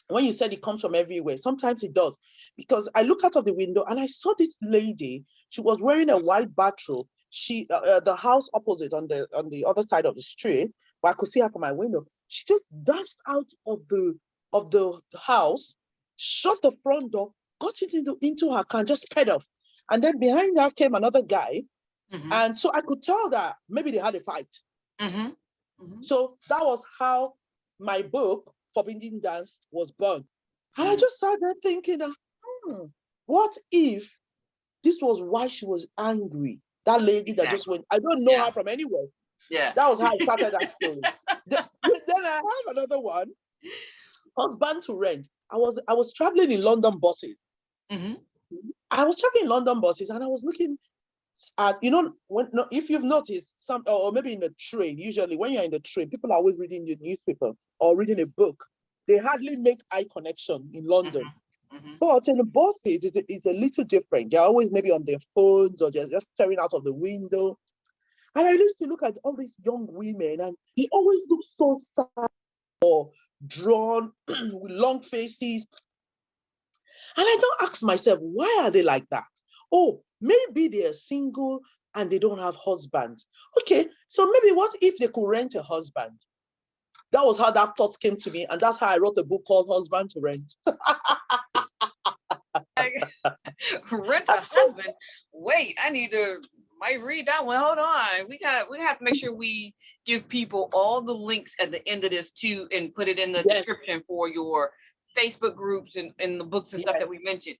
When you said it comes from everywhere, sometimes it does, because I look out of the window and I saw this lady. She was wearing a white bathrobe. She, the house opposite on the other side of the street, where I could see her from my window. She just dashed out of the house, shut the front door, got into her car, and just sped off. And then behind her came another guy, and so I could tell that maybe they had a fight. So that was how my book, Forbidden Dance, was born. And I just sat there thinking, what if this was why she was angry? That lady that just went, I don't know her from anywhere. Yeah. That was how I started that story. Then I have another one, Husband to Rent. I was traveling in London buses. I was traveling in London buses, and I was looking at, you know, if you've noticed, or maybe in the train, usually when you're in the train, people are always reading the newspaper or reading a book. They hardly make eye connection in London. But in the buses, it's a little different. They're always maybe on their phones, or they're just staring out of the window. And I used to look at all these young women, and they always look so sad or drawn with long faces. And I don't ask myself, why are they like that? Oh, maybe they are single and they don't have husbands. Okay, so maybe what if they could rent a husband? That was how that thought came to me, and that's how I wrote a book called Husband to Rent. Rent a husband? Wait, might read that one. Hold on. We have to make sure we give people all the links at the end of this too, and put it in the description for your Facebook groups and the books and stuff that we mentioned.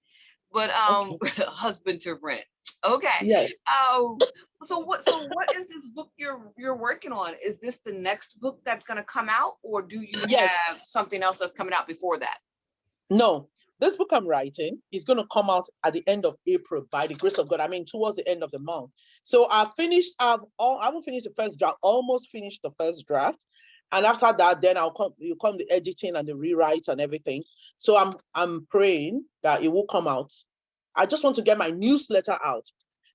But Husband to Rent. Okay. So what is this book you're working on? Is this the next book that's going to come out, or do you have something else that's coming out before that? No, this book I'm writing is going to come out at the end of April, by the grace of God. I mean, towards the end of the month. So I haven't finished the first draft, almost finished the first draft. And after that, then you come the editing and the rewrite and everything. So I'm praying that it will come out. I just want to get my newsletter out.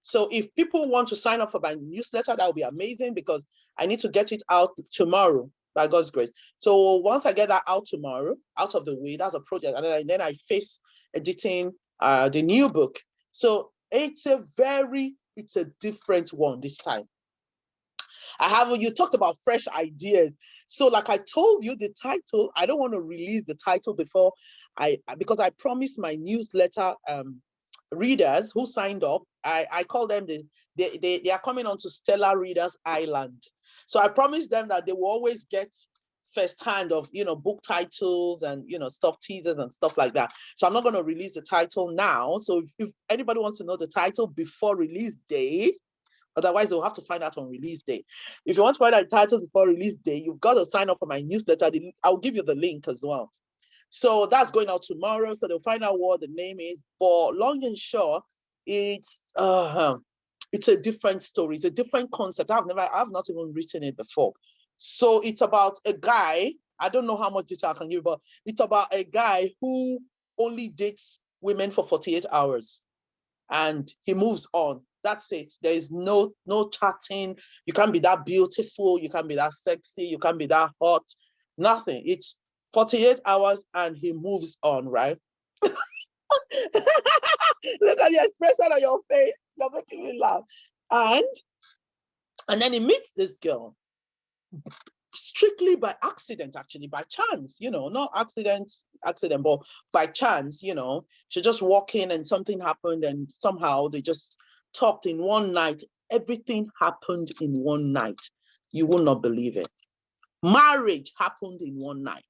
So if people want to sign up for my newsletter, that would be amazing, because I need to get it out tomorrow, by God's grace. So once I get that out tomorrow, out of the way, that's a project. And then I face editing the new book. So it's a different one this time. You talked about fresh ideas. So like I told you, the title, I don't want to release the title before because I promised my newsletter readers who signed up, I call them they are coming onto Stella Readers Island. So I promised them that they will always get first hand of, book titles and, stuff teasers and stuff like that. So I'm not going to release the title now. So if anybody wants to know the title before release day, otherwise they'll have to find out on release day. If you want to find out the titles before release day, you've got to sign up for my newsletter. I'll give you the link as well. So that's going out tomorrow. So they'll find out what the name is. But long and short, it's a different story. It's a different concept. I've not even written it before. So it's about a guy. I don't know how much detail I can give, but it's about a guy who only dates women for 48 hours and he moves on. That's it. There is no chatting. You can't be that beautiful. You can't be that sexy. You can't be that hot. Nothing. It's 48 hours and he moves on, right? Look at the expression on your face. You're making me laugh. And then he meets this girl strictly by accident, actually, by chance, not accident, but by chance, she just walked in and something happened and somehow they just talked in one night. Everything happened in one night. You will not believe it. Marriage happened in one night.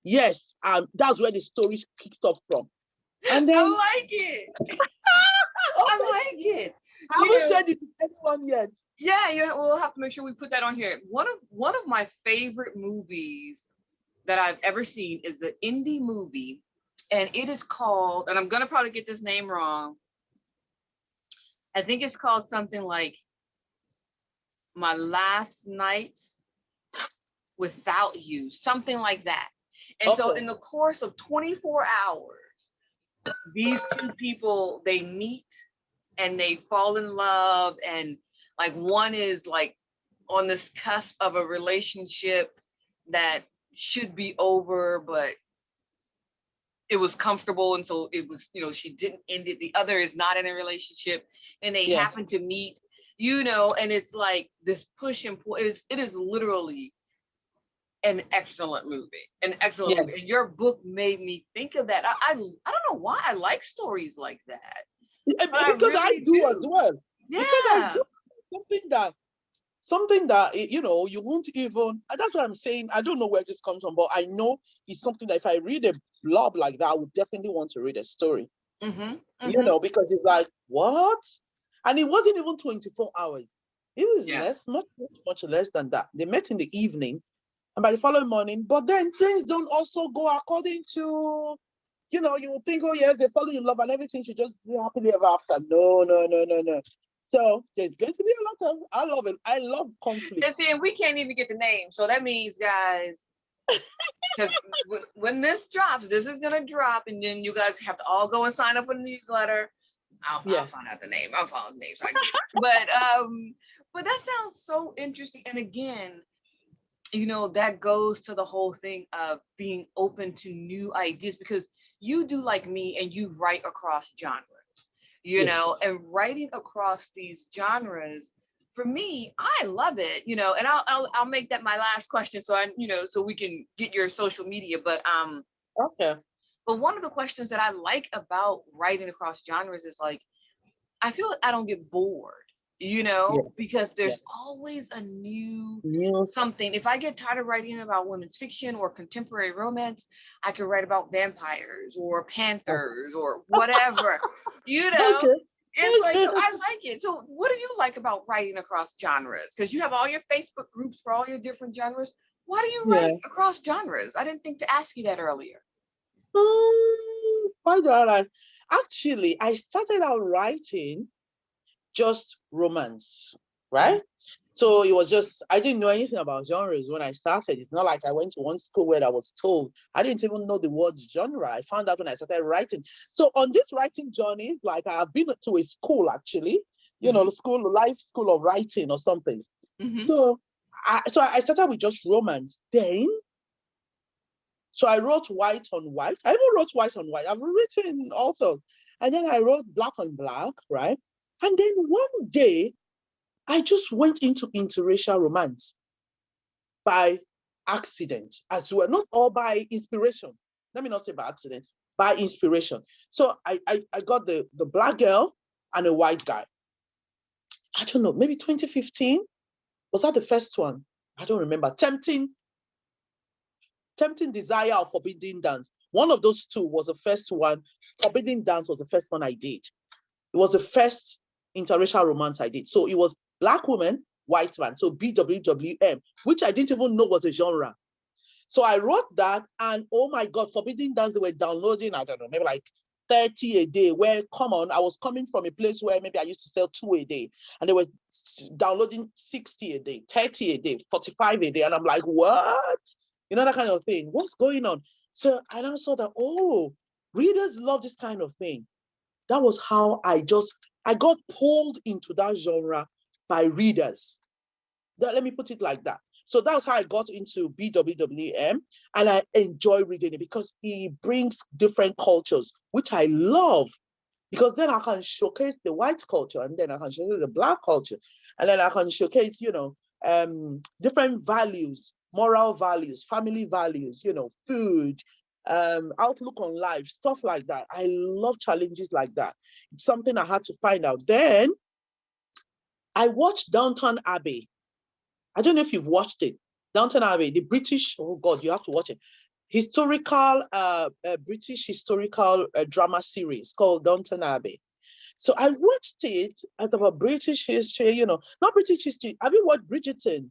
Yes, that's where the story kicks off from. And then I like it. I like it. I haven't shared it with anyone yet. Yeah, we'll have to make sure we put that on here. One of my favorite movies that I've ever seen is an indie movie, and it is called, and I'm gonna probably get this name wrong. I think it's called something like My Last Night Without You, something like that. And so in the course of 24 hours, these two people, they meet and they fall in love, and like one is like on this cusp of a relationship that should be over, but it was comfortable, and so it was, she didn't end it. The other is not in a relationship, and they happen to meet, and it's like this push and pull. It is literally an excellent movie, movie. And your book made me think of that. I don't know why I like stories like that. Because I do as well. Yeah. Because I do something that you won't even, that's what I'm saying. I don't know where this comes from, but I know it's something that if I read a blog like that, I would definitely want to read a story. Because it's like, what? And it wasn't even 24 hours. It was much less than that. They met in the evening and by the following morning, but then things don't also go according to, you will think, oh yes, they fall in love and everything should just be happily ever after. No. So there's going to be a lot of, I love it. I love conflict. And see, and we can't even get the name. So that means, guys, because when this drops, this is going to drop, and then you guys have to all go and sign up for the newsletter. I'll find out the name. I'll find the name. So but that sounds so interesting. And again, that goes to the whole thing of being open to new ideas, because you do like me and you write across genres, and writing across these genres, for me, I love it, and I'll make that my last question. So so we can get your social media, but but one of the questions that I like about writing across genres is like, I feel like I don't get bored. Because there's always a new something. If I get tired of writing about women's fiction or contemporary romance, I could write about vampires or panthers or whatever, It's like, I like it. So what do you like about writing across genres? Because you have all your Facebook groups for all your different genres. Why do you write across genres? I didn't think to ask you that earlier. Why do I like? Actually, I started out writing just romance, right? So it was just, I didn't know anything about genres when I started. It's not like I went to one school where I was told. I didn't even know the word genre. I found out when I started writing. So on this writing journey, like I have been to a school actually, life school of writing or something. So I started with just romance. Then, so I wrote white on white. I even wrote white on white. I've written also. And then I wrote black on black, right? And then one day, I just went into interracial romance by accident as well, not all by inspiration. Let me not say by accident, by inspiration. So I got the black girl and a white guy. I don't know, maybe 2015. Was that the first one? I don't remember. Tempting Desire or Forbidden Dance. One of those two was the first one. Forbidden Dance was the first one I did. It was the first interracial romance I did. So it was black woman, white man. So BWWM, which I didn't even know was a genre. So I wrote that, and oh my God, Forbidden Dance, they were downloading, I don't know, maybe like 30 a day, where, come on, I was coming from a place where maybe I used to sell 2 a day, and they were downloading 60 a day, 30 a day, 45 a day. And I'm like, what? You know, that kind of thing. What's going on? So I now saw that, oh, readers love this kind of thing. That was how I got pulled into that genre by readers. Let me put it like that. So that's how I got into BWWM, and I enjoy reading it because it brings different cultures, which I love, because then I can showcase the white culture, and then I can showcase the black culture, and then I can showcase, different values, moral values, family values, food, outlook on life, stuff like that. I love challenges like that. It's something I had to find out. Then I watched Downton Abbey. I don't know if you've watched it. Downton Abbey, the British, oh God, you have to watch it. Historical, British historical drama series called Downton Abbey. So I watched it as about British history, not British history. Have you watched Bridgerton?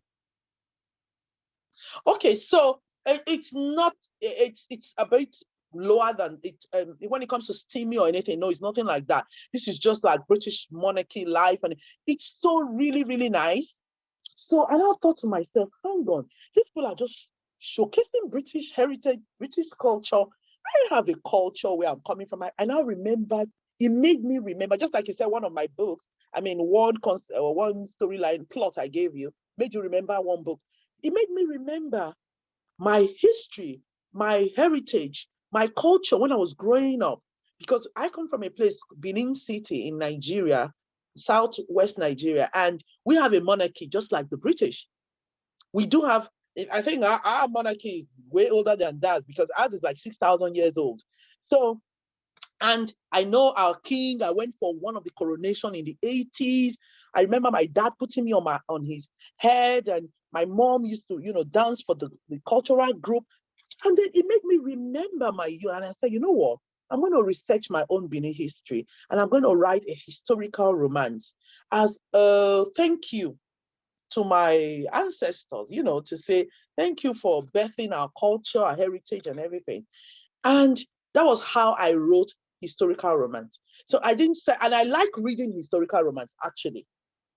Okay, so it's not, it's a bit lower than it, when it comes to steamy or anything. No, it's nothing like that. This is just like British monarchy life, and it's so really, really nice. So I now thought to myself, hang on, these people are just showcasing British heritage, British culture. I have a culture where I'm coming from. I now remembered, it made me remember, just like you said, one of my books, one storyline plot I gave you, made you remember one book. It made me remember my history, my heritage, my culture when I was growing up. Because I come from a place, Benin City in Nigeria, southwest Nigeria, and we have a monarchy just like the British. We do have, I think our monarchy is way older than that, because ours is like 6,000 years old. So, and I know our king, I went for one of the coronation in the 80s. I remember my dad putting me on his head, and my mom used to, dance for the cultural group. And then it made me remember my youth. And I said, you know what? I'm going to research my own Benin history, and I'm going to write a historical romance as a thank you to my ancestors, to say thank you for birthing our culture, our heritage, and everything. And that was how I wrote historical romance. So I didn't say, and I like reading historical romance, actually.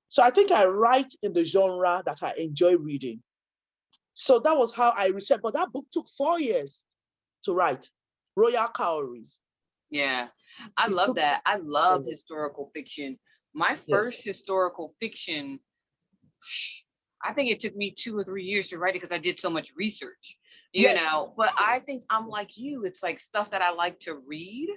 So I think I write in the genre that I enjoy reading. So that was how I researched. But that book took 4 years to write. Royal Cowries. Yeah, I love that. I love historical fiction. My first historical fiction, I think it took me 2 or 3 years to write it because I did so much research, but I think I'm like you. It's like stuff that I like to read.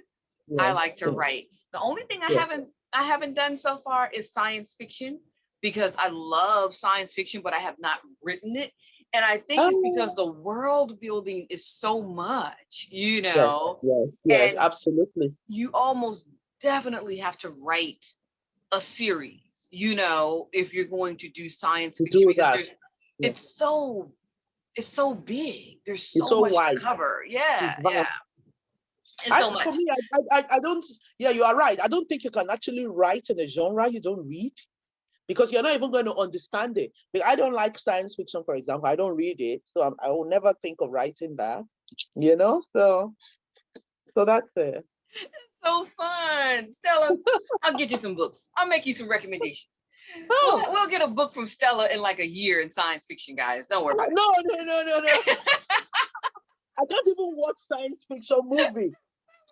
I like to write. The only thing I haven't done so far is science fiction, because I love science fiction, but I have not written it. And I think it's because the world building is so much, Yes, absolutely. You almost definitely have to write a series, if you're going to do science fiction, because it's so big. There's so much wide to cover. Yeah. And so much. For me, I don't, you are right. I don't think you can actually write in a genre you don't read, because you're not even going to understand it. Like, I don't like science fiction, for example. I don't read it, so I will never think of writing that. So that's it. So fun, Stella. I'll get you some books. I'll make you some recommendations. We'll get a book from Stella in like a year in science fiction, guys. Don't worry. No. I can't even watch science fiction movie.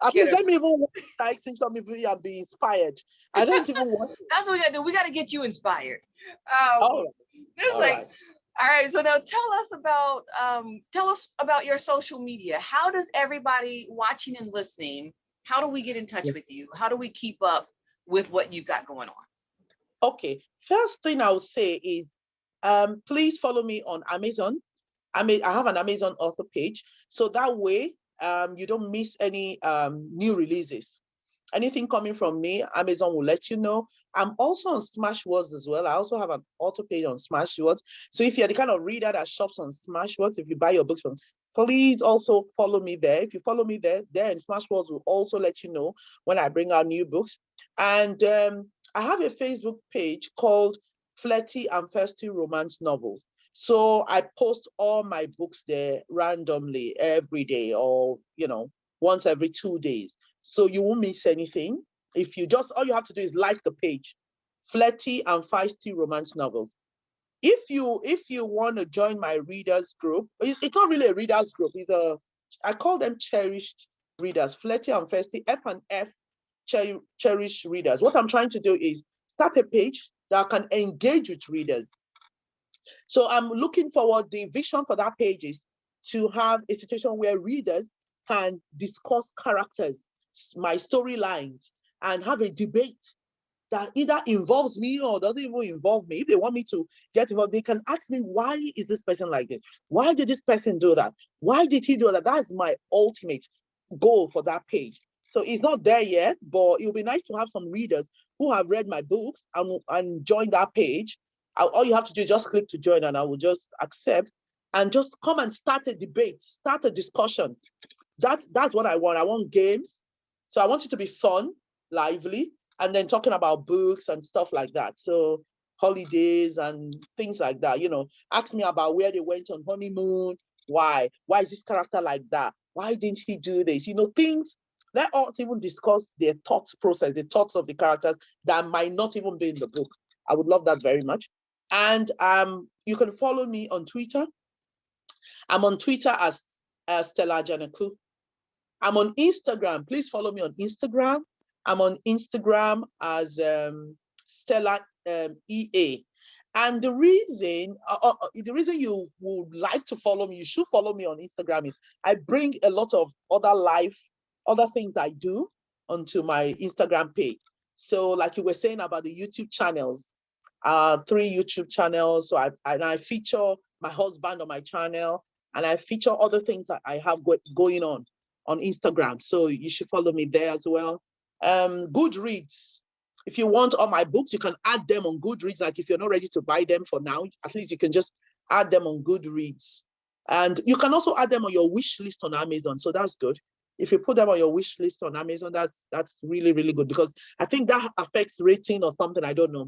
At least let me even watch science fiction movie and be inspired. I don't even watch it. That's what we gotta do. We gotta get you inspired. All right. So now tell us about your social media. How does everybody watching and listening, how do we get in touch with you? How do we keep up with what you've got going on? Okay, first thing I would say is, please follow me on Amazon. I have an Amazon author page, so that way you don't miss any new releases. Anything coming from me, Amazon will let you know. I'm also on Smashwords as well. I also have an author page on Smashwords. So if you're the kind of reader that shops on Smashwords, if you buy your books from, please also follow me there. If you follow me there, then Smashwords will also let you know when I bring out new books. And I have a Facebook page called Flirty and Feisty Romance Novels. So I post all my books there randomly every day, or once every 2 days. So you won't miss anything. If you just, all you have to do is like the page, Flirty and Feisty Romance Novels. If you want to join my readers group, it's not really a readers group. I call them cherished readers, Flirty and Feisty, F and F, cherished readers. What I'm trying to do is start a page that can engage with readers. So I'm looking forward, the vision for that page is to have a situation where readers can discuss characters, my storylines, and have a debate that either involves me or doesn't even involve me. If they want me to get involved, they can ask me, why is this person like this? Why did this person do that? Why did he do that? That's my ultimate goal for that page. So it's not there yet, but it would be nice to have some readers who have read my books and join that page. All you have to do is just click to join, and I will just accept and just come and start a debate, start a discussion. That's what I want. I want games. So I want it to be fun, lively, and then talking about books and stuff like that. So holidays and things like that. Ask me about where they went on honeymoon. Why is this character like that? Why didn't he do this? Things. Let us even discuss their thoughts process, the thoughts of the characters that might not even be in the book. I would love that very much. And you can follow me on Twitter. I'm on Twitter as Stella Eromonsere-Ajanaku. I'm on Instagram. Please follow me on Instagram. I'm on Instagram as Stella EA. And the reason you would like to follow me, you should follow me on Instagram, is I bring a lot of other things I do onto my Instagram page. So like you were saying about the YouTube channels, 3 YouTube channels. So I feature my husband on my channel, and I feature other things that I have going on Instagram. So you should follow me there as well. Goodreads. If you want all my books, you can add them on Goodreads. Like if you're not ready to buy them for now, at least you can just add them on Goodreads. And you can also add them on your wish list on Amazon. So that's good. If you put them on your wish list on Amazon, that's really, really good, because I think that affects rating or something. I don't know,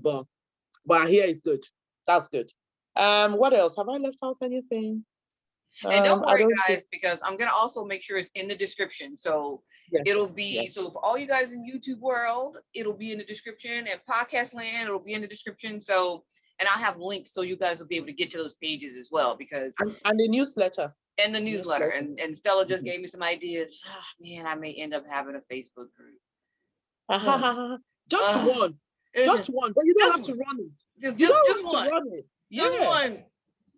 but here is good. That's good. What else? Have I left out anything? And don't worry, guys, because I'm gonna also make sure it's in the description. So yes, it'll be so for all you guys in YouTube world, it'll be in the description, and podcast land, it'll be in the description. So, and I'll have links so you guys will be able to get to those pages as well, because and the newsletter. And the newsletter. And Stella just gave me some ideas. Oh, man, I may end up having a Facebook group. Just one. Just one, but you don't have to run it. You don't have to run it. Just one.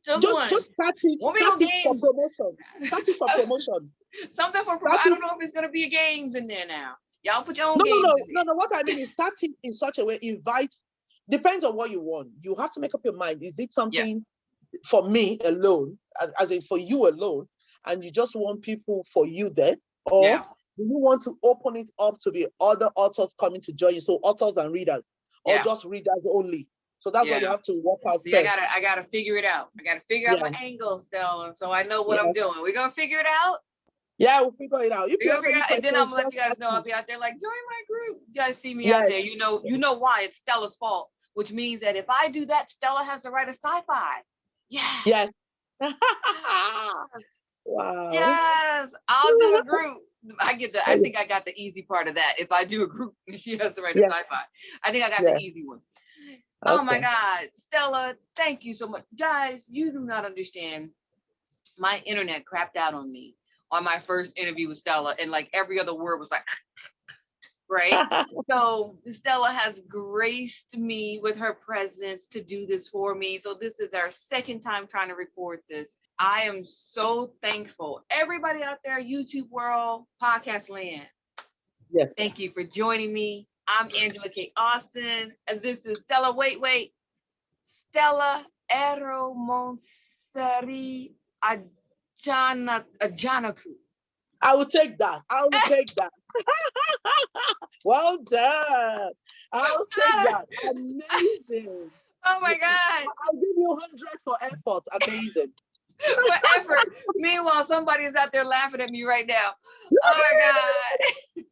Just start it for promotion. Start it for promotion. Something for promotion. I don't know if it's gonna be games in there now. Y'all put your own games. No. What I mean is start it in such a way. Invite. Depends on what you want. You have to make up your mind. Is it something for me alone, as in for you alone, and you just want people for you there, or do you want to open it up to the other authors coming to join you? So authors and readers, or just readers only. So that's what you have to work out. See, I gotta figure it out. I gotta figure out my angle, Stella, so I know what I'm doing. We're gonna figure it out. Yeah, we'll figure it out. And then I'm gonna let you guys know I'll be out there like, join my group. You guys see me out there. You know why? It's Stella's fault, which means that if I do that, Stella has to write a sci-fi. Yes. Wow. Yes, I'll do a group. I think I got the easy part of that. If I do a group, she has to write a sci-fi. I think I got the easy one. Okay. Oh my God, Stella, thank you so much. Guys, you do not understand. My internet crapped out on me on my first interview with Stella, and like every other word was like, right? So Stella has graced me with her presence to do this for me. So this is our second time trying to record this. I am so thankful. Everybody out there, YouTube world, podcast land. Yes. Thank you for joining me. I'm Angela K. Austin, and this is Stella. Wait. Stella Eromonsere-Ajanaku. I will take that. Well done. I'll take that. Amazing. Oh my God. I'll give you 100 for effort. Amazing. For effort. Meanwhile, somebody is out there laughing at me right now. Oh my God.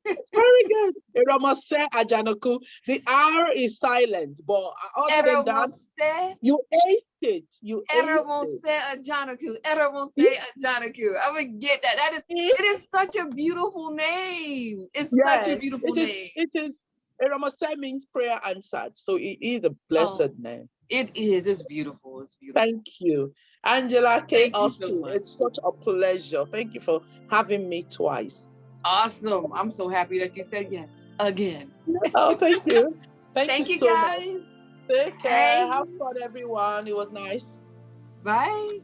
It's very good. Eromonsere-Ajanaku. The R is silent, but other than that, you aced it. Eromonsere-Ajanaku. Eromonsere-Ajanaku. I would get that. It is such a beautiful name. It's such a beautiful name. It is. Eromonsere means prayer answered, so it is a blessed name. It is. It's beautiful. It's beautiful. Thank you, Angela K. Austin. It's such a pleasure. Thank you for having me twice. Awesome. I'm so happy that you said yes again. Oh, thank you. Thank you so guys. much. Take care. Have fun, everyone. It was nice. Bye.